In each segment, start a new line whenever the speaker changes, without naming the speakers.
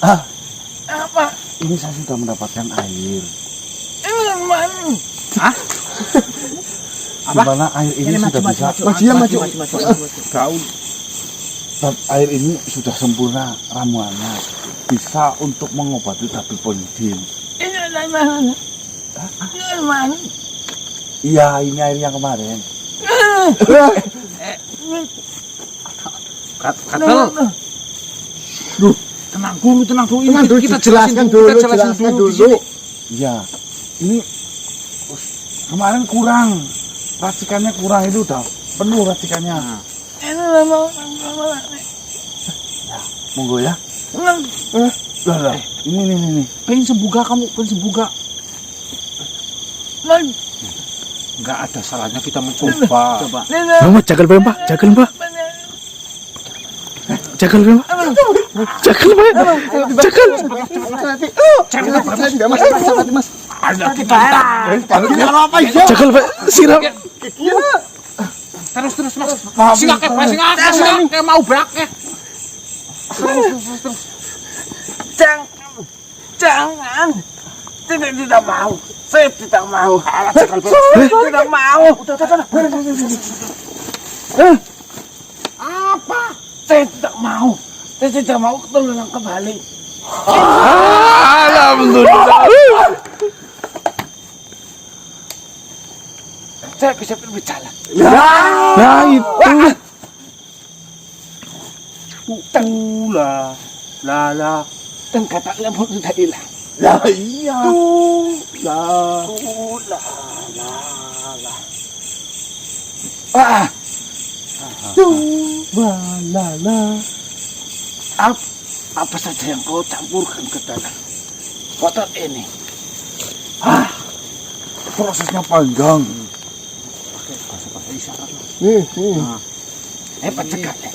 Apa?
Ini saya sudah mendapatkan air.
Ini yang mana?
Hah?
Di mana air ini sudah bisa
Maju.
gaun. Dan air ini sudah sempurna ramuannya. Bisa untuk mengobati tabib polidin.
Ini dari mana? Ini dari mana?
Iya, ini air yang kemarin.
Katel.
Duh,
Tenang dulu.
Tenang dulu,
Kita
jelaskan dulu.
di sini.
iya. Ini kemarin kurang. Racikannya kurang, itu udah penuh racikannya.
Ini lama.
Monggo ya. Lah. Ini.
Pengen sembuga kamu,
Man.
Enggak ada salahnya kita mencoba. Coba.
Mbak, jagal Mbak. Jagal Mbak. Jagal Mbak. Jagal Mbak. Jagal.
Mas.
Ada kita.
Kalau apa ya?
Jagal Mbak. Siram.
Terus Mas. Singak kayak mau brak ya. Terus.
Jangan. Tidak mau. Saya tidak mau. Tidak mau. Apa? Saya tidak mau. Saya tidak mau ketularan kembali.
Alhamdulillah.
Saya bisa berbicara.
Nah itu.
Lala.
Dan kata lembut sudah hilang.
Ya iya.
Apa saja yang kau campurkan ke dalam botol ini?
Prosesnya panjang.
Bahasa isyarat lah.
Hebat sekali.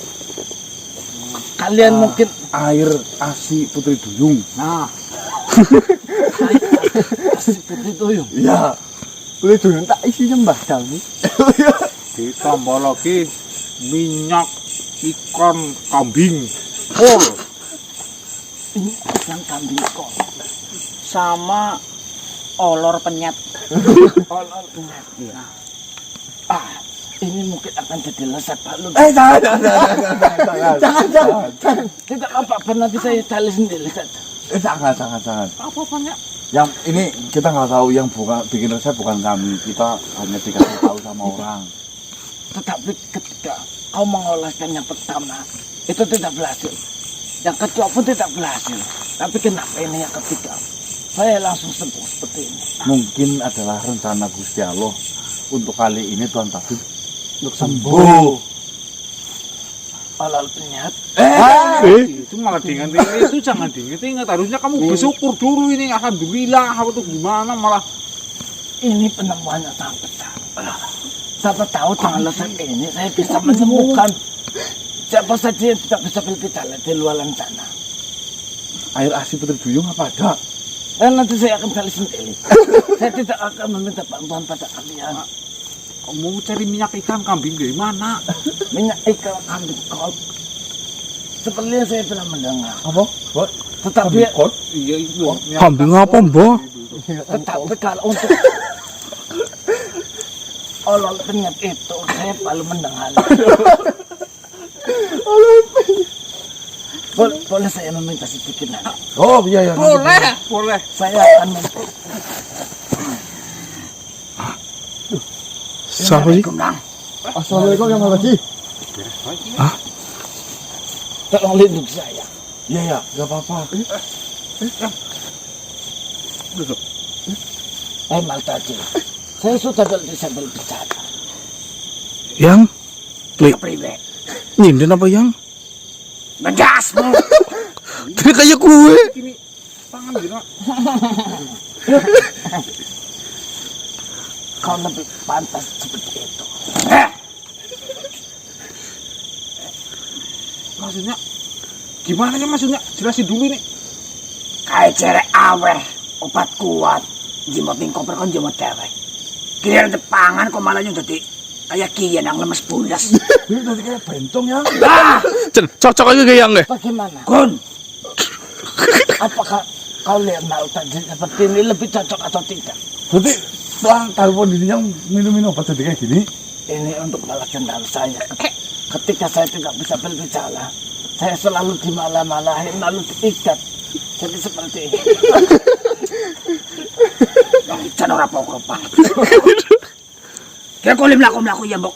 Kalian mungkin
Air ASI Putri Duyung.
Nah,
seperti itu yuk.
Iya.
Boleh dulu tak isinya Mbah Dami.
ditambah lagi minyak ikan kambing full.
Ini ikan kambing kok. Sama olor penyet. Olor penyet. Ya. Ini mungkin akan jadi lezat Pak Lu. Jangan. Tidak apa-apa, nanti saya cari sendiri saja.
Jangan.
Apa banyak?
Yang ini kita nggak tahu, yang bikin resep bukan kami. Kita hanya dikasih tahu sama orang.
Tetapi ketika kau mengoleskan yang pertama, itu tidak berhasil. Yang kedua pun tidak berhasil. Tapi kenapa ini yang ketiga? Saya langsung sembuh seperti ini.
Mungkin adalah rencana Gusti Allah untuk kali ini Tuan Tabib untuk sembuh.
Olor penyet.
Itu malah diingat-ingat, itu jangan diingat-ingat. Harusnya kamu bersyukur dulu ini. Alhamdulillah, apa tuh gimana malah.
Ini penemuan yang sangat besar. Siapa tahu dengan lezat ini saya bisa menemukan siapa saja yang tidak bisa berbicara di luar sana.
Air ASI Putri Duyung apa ada?
Dan nanti saya akan cari sendiri. Saya tidak akan meminta bantuan pada kalian.
Kamu mau cari minyak ikan kambing dari mana?
Minyak ikan kambing kot. Sepertinya saya pernah mendengar.
Apa?
Tetapi
Iya itu.
Kambing apa Mbak?
Tetapi kalau untuk olor penyet itu saya baru mendengar. Boleh saya meminta sedikit nanti?
Oh iya.
Boleh.
Saya akan minta.
Siapa sih?
Assalamualaikum yang lagi.
Tolong lindungi saya.
Iya, nggak apa-apa.
Maltadi, saya sudah tidak bisa berbicara.
Yang? Klik.
Priwe,
Nyinden apa yang?
ngegasmu.
Ini kayak gue.
Ini tangan gitu.
Kau lebih pantas seperti itu.
Maksudnya gimana ya maksudnya? Jelasin dulu nih.
Kayak cerek aweh, obat kuat. Jimot koper kon jimot cerek. Kira depangan kok malah jadi kayak kian yang lemes bundas.
Ini tadi kayak bentong ya.
Cocok aja kayak yang deh.
Bagaimana?
Gun.
Apakah kau lihat Maltaji seperti ini lebih cocok atau tidak?
Berarti setelah tahu dirinya minum obat jadi kayak gini,
Ini untuk balas dendam saya. Ketika saya tidak bisa berbicara, saya selalu dimalah-malahin lalu diikat. Jadi seperti ini. Jangan ora apa-apa. Kayak kau melaku ya, Mbok.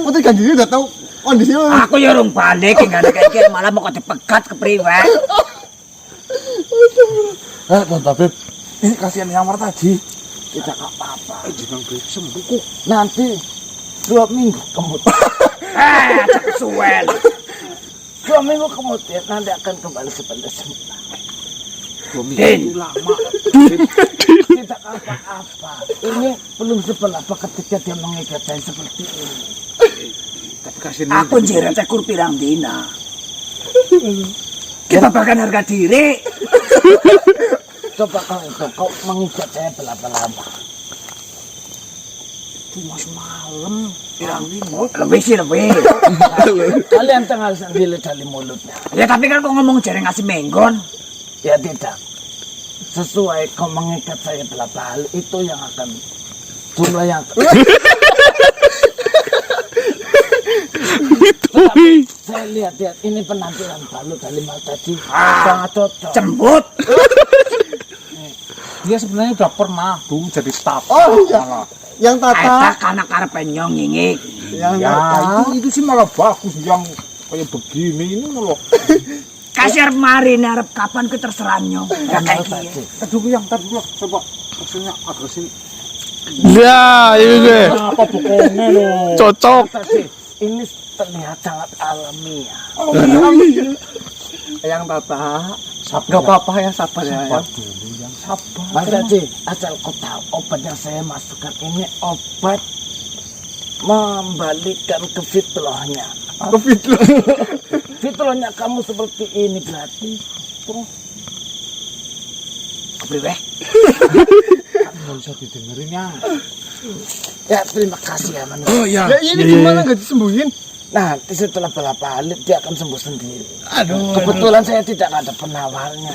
Putri kan diri udah tahu kondisinya.
Aku ya urung balik, enggak ada kayak malah mau dipegat ke priwet.
Tuan Tabib, ini kasihan yang Martaji.
Tidak apa-apa.
Jangan sembuh kok.
Nanti 2 minggu kemudian.
Cek suwen.
2 minggu kemudian nanti akan kembali seperti semula.
2 minggu itu lama.
Tidak apa-apa. Ini belum seberapa ketika dia mengikat saya seperti ini.
Tapi kasihan
Aku jere tekur pirang dina. Kita bahkan harga diri.
Coba kau mengikat saya berapa lama?
Cuma semalam. Pirang dina. Lebih sih lebih.
Kalian tengah sendiri dari mulutnya.
Ya tapi kan kok ngomong jere ngasih menggon.
Ya tidak. Sesuai kau mengikat saya berapa hal itu yang akan jumlah yang
Wih.
saya lihat ini penampilan baru dari Maltaji sangat cocok.
Cembut.
dia sebenarnya udah pernah dulu jadi staf.
Oh iya.
Malah.
Yang Tata.
Eta kanak karep nyong ngingik.
Yang
Ya
Tata.
itu sih malah bagus yang kayak begini ini malah.
Kasir mari narep kapan ke terserah nyong. Gak kayak gini.
Aduh yang tadi dulu coba maksudnya agak sini.
Ya, ini
Apa pokoknya loh.
cocok.
Maltaji, ini terlihat sangat alamiah.
Yang Tata. Gak apa-apa ya, sabar ya.
Sabar dulu yang sabar.
Maltaji, asal kau tahu obat yang saya masukkan ini obat membalikan ke fitrahnya. Fitrahnya kamu seperti ini berarti.
Kepriwe?
Nggak bisa didengerin ya.
Ya terima kasih ya manusia.
Oh ya.
Ya ini gimana nggak disembuhin?
Nanti setelah berapa hari dia akan sembuh sendiri. Aduh. Kebetulan saya tidak ada penawarnya.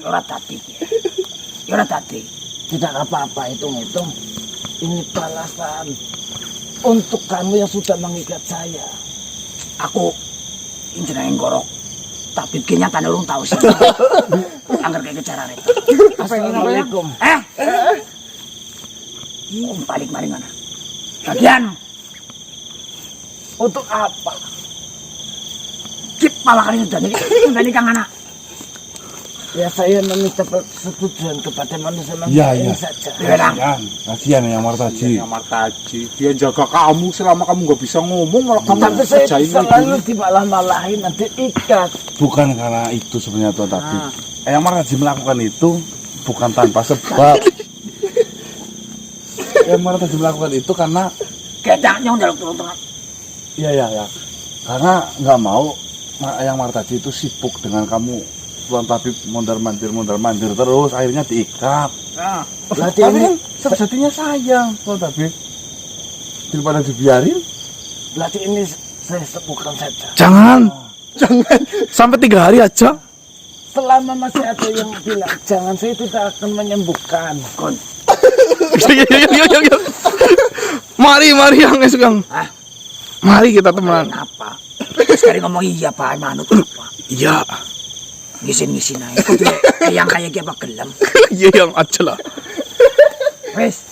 Ora tadi. Ora tadi.
Tidak apa-apa hitung-hitung. Ini balasan untuk kamu yang sudah mengikat saya.
Aku jenenge gorok. Tapi kenyataan urung tahu sih. Angger kayak carane.
Assalamualaikum.
Balik mari mana? Bagian
Untuk apa?
kip malah kali udah kang anak.
Ya saya meminta persetujuan kepada manusia-manusia
Iya,
ini
iya.
saja.
Kasihan yang Martaji.
Yang Martaji dia jaga kamu selama kamu nggak bisa ngomong malah kamu
Tapi saya
kerjain
selalu
lagi.
dimalah-malahin nanti ikat.
Bukan karena itu sebenarnya Tuan Tabib. Yang Martaji melakukan itu bukan tanpa sebab. Yang Martaji melakukan itu karena
Kedak nyong jaluk turun-turun.
iya. Karena nggak mau yang Martaji itu sibuk dengan kamu. Tuan Tabib mondar-mandir terus akhirnya diikat.
Berarti
Tapi
ini,
kan sejatinya sayang Tuan Tabib. Daripada dibiarin.
berarti ini saya sembuhkan saja.
Jangan. Sampai 3 hari aja.
Selama masih ada yang bilang jangan, saya tidak akan menyembuhkan.
Kon.
Yuk. Mari yang esok yang. Mari kita temenan.
Apa? Sekarang ngomong iya Pak manut apa?
Iya.
Ngisin-ngisin aja. Kudu yang kayak apa gelem.
Iya yang aja lah.
Wes,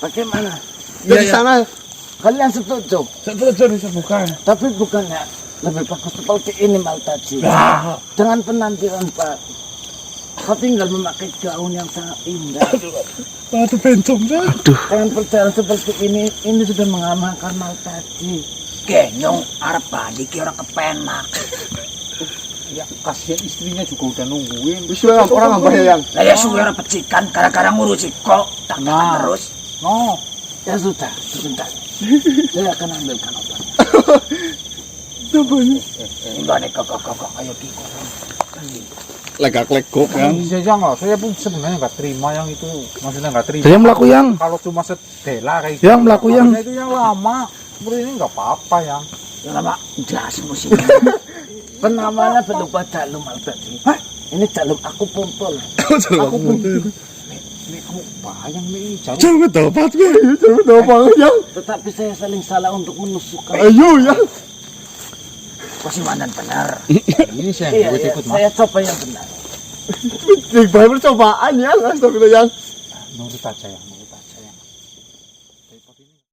bagaimana?
Dari sana.
Kalian setuju?
Setuju disembuhkan.
Tapi bukannya lebih bagus seperti ini Maltaji. Dengan penampilan Pak. Kau tinggal memakai gaun yang sangat indah.
Aduh bencong dah.
Dengan perjalanan seperti ini sudah mengamankan Maltaji.
Kenyong arep balik ki ora kepenak.
Ya kasihan istrinya juga udah nungguin.
Bisa orang apa ya yang?
Lah ya suwe ora pecikan gara-gara ngurusi kok tak
Nah.
terus.
No.
Ya sudah, sebentar. Saya akan ambilkan obatnya.
Enggak kok kayak gitu.
Legak-legok yang.
Bisa aja nggak? Saya pun sebenarnya nggak terima yang itu. Maksudnya nggak terima.
Yang melaku yang.
Kalau cuma sedela kayak
Yang melaku yang.
Kalau itu yang lama. Seperti ini nggak apa-apa yang.
Lama jelas musik.
Penamanya berupa Jalum Martati. Ini Jalum aku Puntun.
Aku pun.
Nek kamu bayang nih jauh.
Jangan dapat gue.
Jangan tahu banget yang.
Tetapi saya saling salah untuk menusukkan.
Ayo yang.
Pasti mandan benar.
Ini saya
Iya,
yang
iya,
ikut mas.
saya coba yang benar.
Banyak percobaan yang. Astagfirullah yang.
Nurut aja ya.